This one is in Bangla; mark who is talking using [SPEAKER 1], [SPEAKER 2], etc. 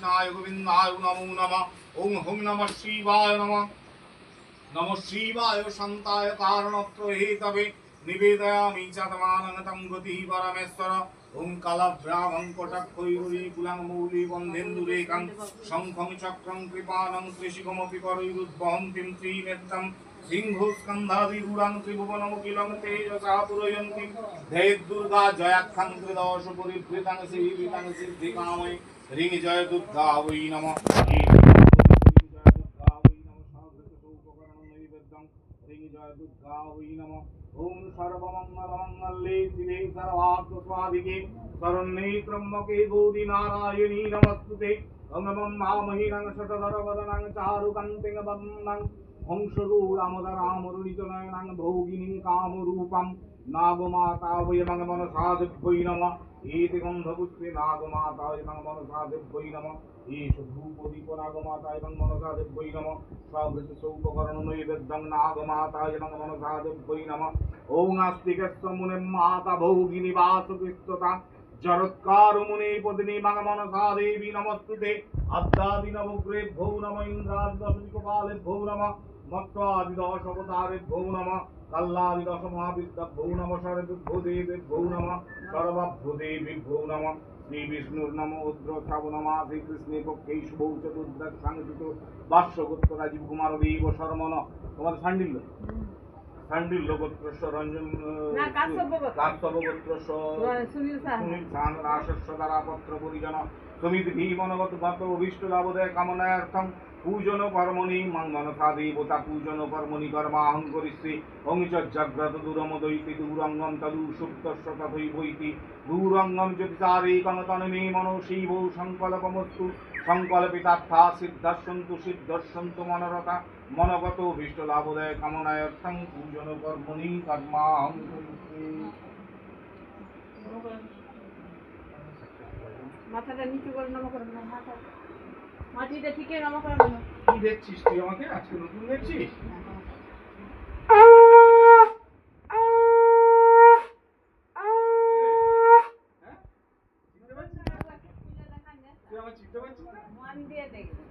[SPEAKER 1] কৃষ্ণায় গোবিন্দায় নমো নমঃ। ওং হং নমঃ শিবায় নমঃ। নমঃ শিবায় শান্তায় কারণত্রয়ে তবে নিবেদয়ামি চাতমানং গতি পরমেশ্বর। ওং কালভ্রামং কটাক্ষৈরুরি কুলাং মৌলি বন্ধেন্দুরেকং শঙ্খং চক্রং কৃপাণং ত্রিশিকমপি করৈরুদ্বহন্তিং ত্রিনেত্রং সিংহ স্কন্ধাদিরূঢ়ং ত্রিভুবনমখিলং তেজসা পুরয়ন্তি ধৈর্য দুর্গা জয়াখ্যাং ত্রিদশ পরিবৃতাং শ্রীবিতাং সিদ্ধিকাময় রিং জয় দুর্গা বৈ নমঃ। দুর্গা ওই নমঃ। ওম সর্বমঙ্গলমঙ্গলে শিবে সর্বার্থসাধিকে শরণ্যে ত্র্যম্বকে গৌরী নারায়ণী নমস্তুতে। ওম নমঃ মামহিনাং শতধরবদনাং চারুকান্তিং বদনাং হংসগৌরামদরামরুণিতনয়নাং ভোগিনীং কামরূপাং নাগমাতা বৈ মনসাদেব্যৈ নমঃ। এতে গন্ধপুষ্পে নাগমাতা এবং মনসাদেব্যৈ নমঃ। এষ ধূপদীপ নাগমাতা এবং মনসাদেব্যৈ নমঃ। সবৃত সৌপকরণ নৈবেদ্যং নাগমাতা এবং মনসাদেব্যৈ নমঃ। ওং আস্তিকস্য মুনে মাতা ভোগিনী বাসুকৃষ্টতা জরৎকার মুনে পদিনী মাং মনসা দেবী নমস্তুতে। আদ্যাদি নবগ্রেভ্যো নমঃ। ইন্দ্রাদি দশদিকপালেভ্যো নমঃ। মত্স্যাদি দশ অবতারেভ্যো নমঃ। কল্লাদি দশ মহাবিদ্যাভ্যো নমঃ। সর্বেভ্যো দেবেভ্যো নমঃ। সর্বভ্যো দেবেভ্যো নমঃ। শ্রী বিষ্ণুর নম উদ্র শ্রাবণ মাসে কৃষ্ণে পক্ষে শুভৌ চতুর্দশ সংযুত বাস্যগোত্র রাজীব কুমার দেব শর্মণ। তোমাদের সান্ডিল্য সান্ডিল্য গোত্রস্য রঞ্জন কাশ্যপ গোত্রস্য সুনীল সান রাশস্য দ্বারা পত্র পরিজন সমিত ভীমনগত গত অভীষ্ট লাভোদয় কামনার্থম পূজন কর্মণি মাং মনসা দেবতা পূজন কর্মণি কর্মাহং করিষ্যে। ওং জাগ্রত দূরমদৈতি দূরঙ্গম তদু সুপ্তস্য তথৈবৈতি দূরঙ্গম জ্যোতিষারে কনতনমে মনো শিব সংকল্পমস্তু। সংকল্পিতার্থা সিদ্ধাসন্তু সিদ্ধসন্তু মনোরথা মনগত ভীষ্ট লাভোদয় কামনার্থং পূজন কর্মণি কর্মাহং করিষ্যে।
[SPEAKER 2] মাথাটা নিচু করে নমস্কার মাথা মাটিটা ঠিকই নমস্কার।
[SPEAKER 1] কি দেখছিস তুই আমাকে আজকে নতুন দেখছিস? তুই আমার চিনতে পারছিস?
[SPEAKER 2] মান দিয়ে দেখবে।